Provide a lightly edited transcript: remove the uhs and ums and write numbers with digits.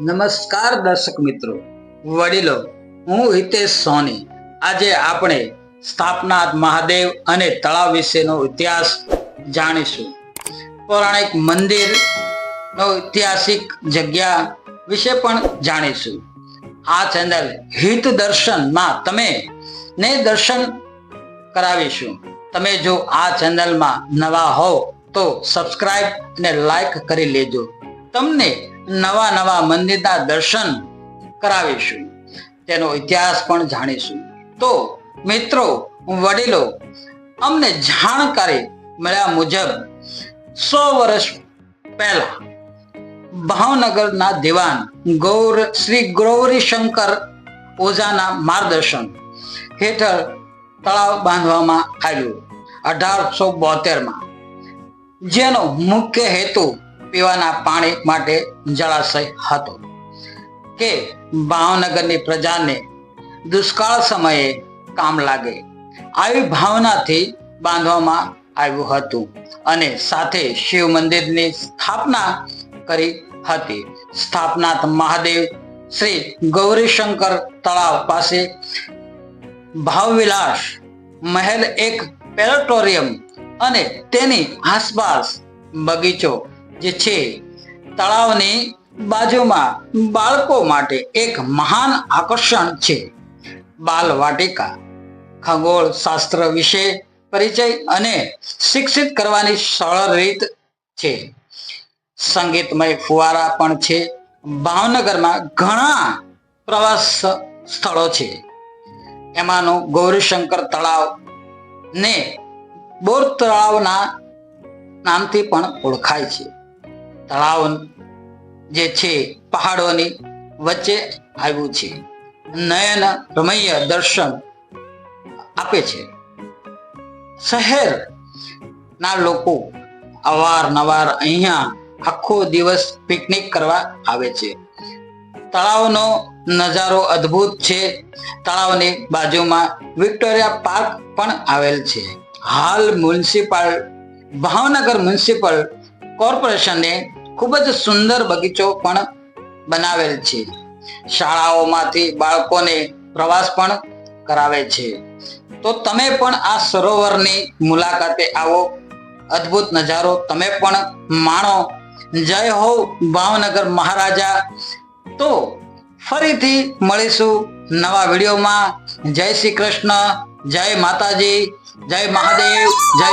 નમસ્કાર દર્શક મિત્રો, વડીલો, હું હિતેશ સોની. આજે આપણે સ્થાપનાથ મહાદેવ અને તળાવ વિશેનો ઇતિહાસ જાણીશું. પૌરાણિક મંદિર નો ઐતિહાસિક જગ્યા વિશે પણ જાણીશું. આ ચેનલ હિત દર્શનમાં તમે ને દર્શન કરાવીશું. તમે જો આ ચેનલમાં નવા હોવ તો સબસ્ક્રાઇબ અને લાઈક કરી લેજો. તમને નવા નવા મંદિરના દર્શન કરાવીશું, તેનો ઇતિહાસ પણ જાણીશું. તો મિત્રો, વડીલો, અમને જાણકારી મળ્યા મુજબ 100 વર્ષ પહેલા ભાવનગરના દિવાન શ્રી ગૌરીશંકર ઓઝાના માર્ગદર્શન હેઠળ તળાવ બાંધવામાં આવ્યું 1872માં, જેનો મુખ્ય હેતુ પીવાના પાણી માટે જળાશય હતો કે ભાવનગરની પ્રજાને દુષ્કાળ સમયે કામ લાગે, આવી ભાવનાથી બાંધવામાં આવ્યું હતું. અને સાથે શિવ મંદિરની સ્થાપના કરી હતી. સ્થાપનાથ મહાદેવ શ્રી ગૌરીશંકર તળાવ પાસે ભાવવિલાસ મહેલ, એક પ્લેનેટોરિયમ અને તેની આસપાસ બગીચો જે છે. તળાવની બાજુમાં બાળકો માટે એક મહાન આકર્ષણ છે. બાલ વાટિકા, ખગોળ શાસ્ત્ર વિશે પરિચય અને શિક્ષિત કરવાની સરળ રીત છે. સંગીતમય ફુવારા પણ છે. ભાવનગરમાં ઘણા પ્રવાસ સ્થળો છે. એમાંનું ગૌરીશંકર તળાવ ને બોર તળાવના નામથી પણ ઓળખાય છે. તળાવ જે છે પહાડોની વચ્ચે આવ્યું છે. નયન રમણીય દર્શન આપે છે. શહેરના લોકો અવારનવાર અહીંયા આખો દિવસ પિકનિક કરવા આવે છે. તળાવનો નજારો અદ્ભુત છે. તળાવની બાજુમાં વિક્ટોરિયા પાર્ક પણ આવેલ છે. હાલ ભાવનગર મ્યુનિસિપલ કોર્પોરેશને ખૂબ જ સુંદર બગીચો પણ બનાવેલ છે. શાળાઓમાંથી બાળકોને પ્રવાસ પણ કરાવે છે. તો તમે પણ આ સરોવરની મુલાકાતે આવો. અદ્ભુત નજારો તમે પણ માણો. જય હો ભાવનગર મહારાજા. તો ફરીથી મળીશું નવા વિડીયોમાં. જય શ્રી કૃષ્ણ, જય માતાજી, જય મહાદેવ, જય